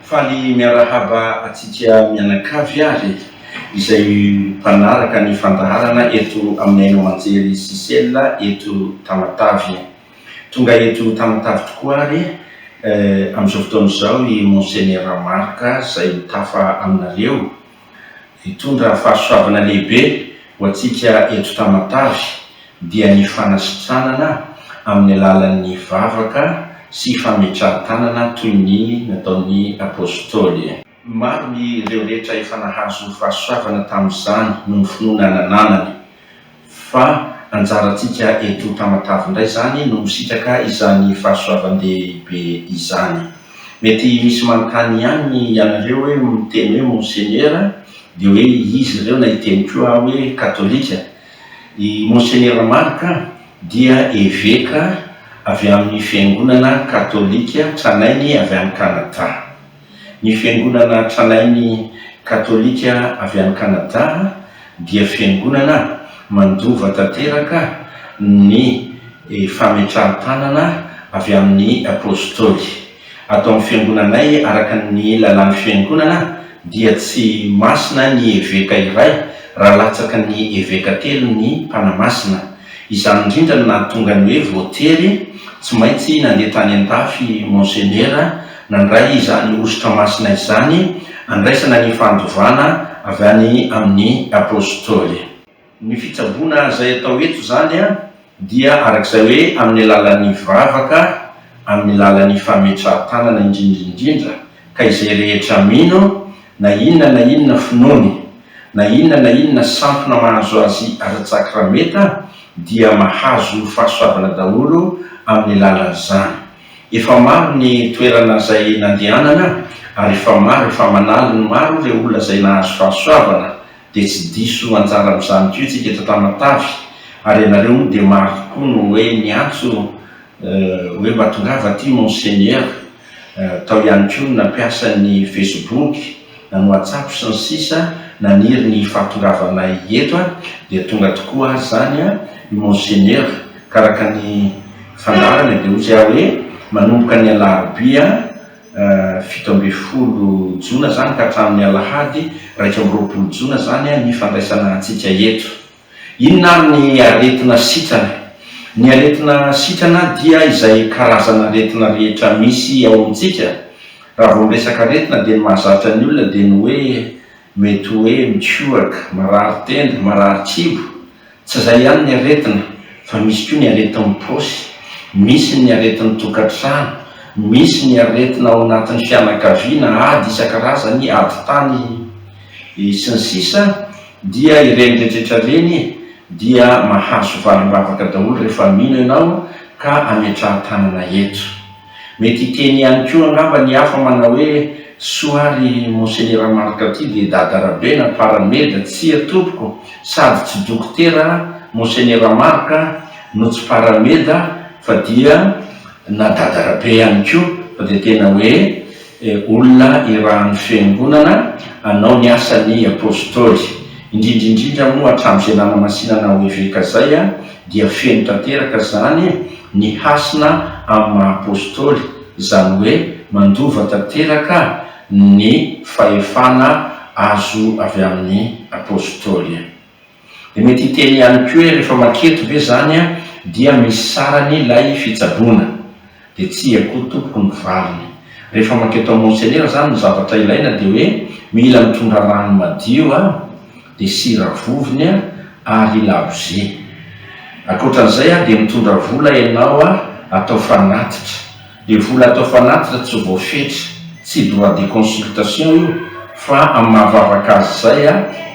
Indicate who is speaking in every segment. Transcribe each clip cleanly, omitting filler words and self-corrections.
Speaker 1: Faly miarahaba atsika mianakavy ary izay mpanaraka ny fandaharana eto aminay Manjery Sisela eto Tamatavy. Tonga eto Tamatavy tokoa ary amin'izao fotoan'izao i Monseigneur Marc izay mitafa aminareo hitondra fahasoavana lehibe ho atsika eto Tamatavy dia ny fanasitranana amin'ny alalan'ny vavaka sy fametrahan-tanana toy ny nataon'ny apôstôly. Maro ireo rehetra efa nahazo fahasoavana tamin'izany noho ny finoana ananany, fa anjarantsika eto Tamatavy indray zany no misitraka izany fahasoavan-dehibe izany. Mety misy manontany ihany ianareo hoe miteny hoe Monseigneur dia hoe izy ireo na hiteny koa hoe katolika. I Monseigneur Marc dia évêque avy amin'ny fiangonana katolika tranainy avy amin'ny Kanada. Ny fiangonana tranainy katolika avy amin'ny Kanada dia fiangonana mandova tanteraka ny fametrahan-tanana avy amin'ny apôstôly. Ato amin'ny fiangonanay araka ny lalàn'ny fiangonana dia tsy masina ny évêque iray raha latsaka ny évêque telo ny mpanamasina. Izany indrindra no nahatonga ny hoe voatery tsy maintsy nandeha tany an-tafy Monseigneur nandray izany ositra masina izany andraisana ny fandovana avy any amin'ny apôstôly. Ny fitsaboana izay atao eto zany dia arak'izay hoe amin'ny alalan'ny vavaka, amin'ny alalan'ny fametrahan-tanana indrindra ka izay rehetra mino na inona finoany, na inona sampona mahazo azy ara-tsakrameta dia mahazo fahasoavana daholo amin'ny alalan'izany. Efa maro ny toerana izay nandehanana ary efa manalo ny maro ireo olona izay nahazo fahasoavana dia tsy diso anjara amin'izany koa isika eto Tamatavy. Ary ianareo moa dia maro tokoa no hoe niantso hoe mba tongava aty Monseigneur. Tao ihany koa nampiasa ny Facebook na ny WhatsApp sy ny sisa naniry ny fahatongavanay eto dia tonga tokoa zany i Monseigneur karaka ny fandarana dia ozy aho hoe manomboka ny Alarobia 17 Jona zany ka hatramin'ny Alahady 20 Jona zany ny fandraisana antsika eto. Inona ary ny aretina sitrana? Ny aretina sitrana dia izay karazana aretina rehetra misy ao amintsika. Raha vao miresaka aretina dia ny mahazatra ny olona dia ny hoe mety hoe mitsoaka, marary tenda, marary kibo. Tsy izay ihany ny aretina, fa misy koa ny aretin'ny paosy, misy ny aretin'ny tokantrano, misy ny aretina ao anatin'ny fianakaviana, ady isan-karazany, ady tany sy ny sisa. Dia ireny rehetra reny dia mahazo valim-bavaka daholo rehefa mino ianao ka ametrahan-tanana eto. Mety hiteny ihany koa angamba ny hafa manao hoe soary Monseigneur Marc aty dia dadarabe na parameda tsy atompoko, sady tsy dokotera Monseigneur Marc no tsy parameda fa dia na dadarabe ihany koa, fa dia tena hoe olona irahan'ny fiangonana anao ny asan'ny apôstôly. Indrindra moa hatramin'izay nanamasinana ho évêque zay dia feno tanteraka zany ny hasina amin'ny maha-apôstôly, izany hoe mandova tanteraka ny fahefana azo avy amin'ny apôstôly. Dia mety hiteny ihany koa hoe rehefa maketo ve zany dia misy sarany ilay fitsaboana dia tsy akory tompoko ny valiny. Rehefa maketo amin'ny Monseigneur zany ny zavatra ilaina dia hoe mila mitondra rano madio dia sira vovony ary labozia. Ankoatran'izay dia mitondra vola ianao atao fanatitra. Dia vola atao fanatitra tsy voafetra, tsy droit de consultation io, fa amin'ny mahavavaka azy zay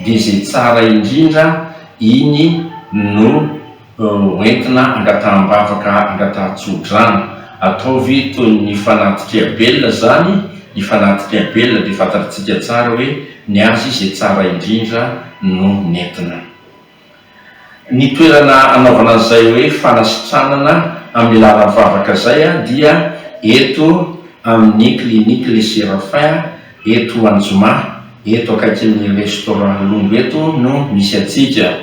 Speaker 1: dia izay tsara indrindra iny no entina angatahm-bavaka, angatahan-tsodrano. Ataovy toy ny fanatitra belona zany. Ny fanatitra belona dia fantatritsika tsara hoe ny azy izay tsara indrindra no nentina. Ny toerana anaovana an'izay hoe fanasitranana amin'ny alalan'ny vavaka zay dia eto amin'ny clinique Les Séraphins eto Anjoma, eto akaikin'ny restaurant Longo eto no misy atsika.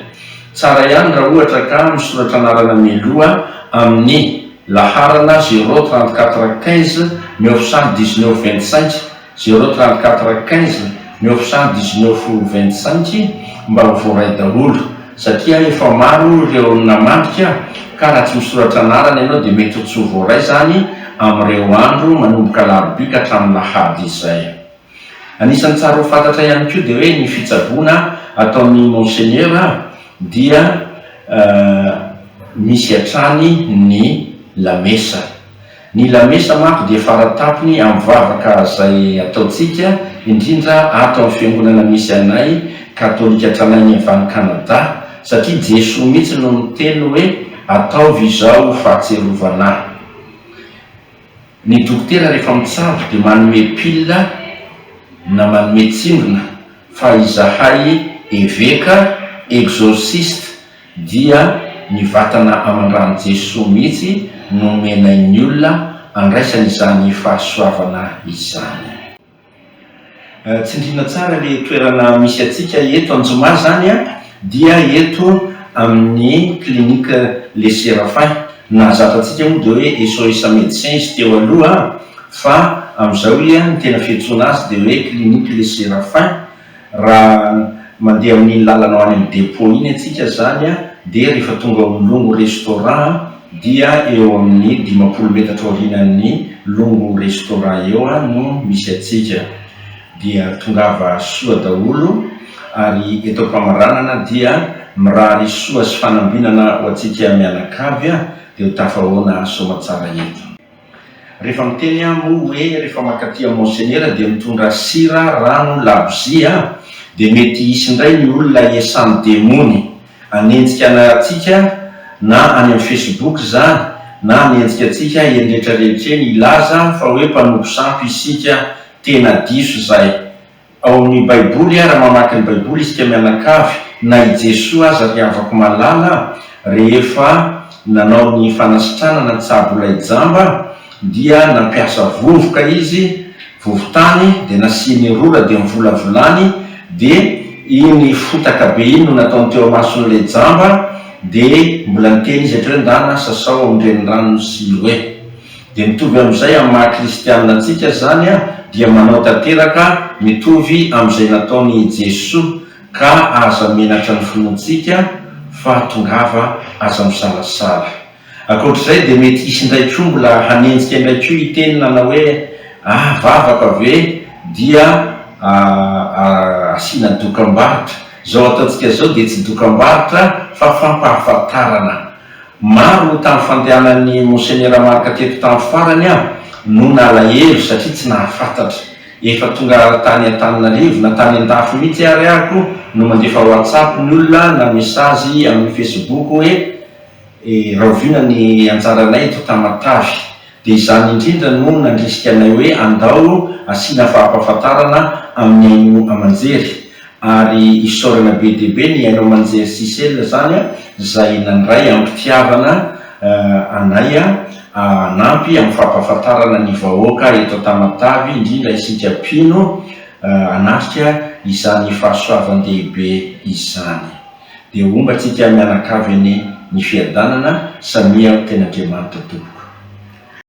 Speaker 1: Tsara ihany raha ohatra ka misoratra anarana mialoha amin'ny laharana 034 15 919 25 0415 919 mba ho voaray daholo satria efa maro ireo namantrika ka raha tsy misoratra anarana ianao dia mety ho tsy ho voaray zany amin'ireo andro manomboka alarobia ka hatramin'ny lahady izay. Anisan'ny tsara ho fantatra ihany koa dia hoe ny fitsaboana ataon'ny monseigneur dia misy hatrany ny lamesa. Ny lamesa manko dia faratapony amin'ny vavaka izay ataontsika indrindra ato amin'ny fiangonana misy anay katolika tranainy avy any Canada satria Jesoa mihitsy no miteny hoe ataovy izao fahatserovana. Ny dokotera rehefa mitsabo dia manome pile na manome tsindrona fa izahay eveka exorciste dia ny vatana aman-drano Jesoa mihitsy no menainy olona andraisany izany fahasoavana izany. Tsindrina tsara le toerana misy atsika eto Anjoma zany dia eto amin'ny clinique Les Séraphin. Nahazatra atsika moa dia hoe SOS médecin izy teo aloha fa amin'izao ny tena fiantsoana azy dia hoe clinique Les Séraphin. Raha mandeha amin'ny lalana any amin'ny dépôt iny atsika zany dia rehefa tonga amin'ny Longo restaurant dia eo amin'ny 50 metatra aorianan'ny Longo restaurant eo no misy atsika. Dia tongava soa daholo ary eto am-pamaranana dia mirary soa sy fanambinana ho atsika mianakavy dia ho tafahoana soma tsara eto. Rehefa miteny moa hoe rehefa makaty monseigneur dia mitondra sira, rano, labozia dia mety hisy indray ny olona iasany demony hanenjika antsika na any amin'ny Facebook zany na hanenjika atsika endretra rehetra eny ilaza fa hoe mpanompo sampy isika tena diso zay. Ao amin'ny baiboly raha mamaky ny baiboly isika mianakavy na i Jesoa aza ry afaka malala rehefa nanao ny fanasitrana na tsabo ilay jamba dia nampiasa vovoka izy vovotany dia nasiany rora dia mivolavolany dia iny fotaka be iny no nataony teo mason'ilay jamba dia mbola niteny izy hatry hoe ndana sasao amin'ireny rano sy hoe. Dia mitovy amin'izay amin'ny maha kristianina antsika zany dia manao tanteraka mitovy amin'izay nataony Jesoa ka aza menatra ny finoantsika fa tongava aza misalasala. Ankoatr'izay dia mety hisy indray koa mbola hanenjika indray koa iteny nanao hoe vavaka ve dia asiana dokam-barotra. Zao ataontsika zao dia tsy dokam-barotra fa fampahafantarana. Maro tamin'ny fandehanan'ny monseigneur Marc teto tamin'ny farany no nalahelo satria tsy nahafantatra. Efa tonga tany Antananarivo na tany An-dafy mihitsy ako no mandefa WhatsApp ny olona na mesazy amin'ny Facebook hoe raha oviana ny anjaranay eto Tamatavy. Dia izany indrindra no nandrisika anay hoe andao asiana fahampahafantarana amin'ny aino amanjery. Ary isaorana be dia be ny aino amanjery Sisel zany izay nandray ampitiavana anay anampy amin'ny fahampahafantarana ny vahoaka eto Tamatavy indrindra isika mpino anatrika izany fahasoavan-dehibe izany. Dia omba tsika mianakavy ny fiadanana samia ten'Andriamanitra tompoko.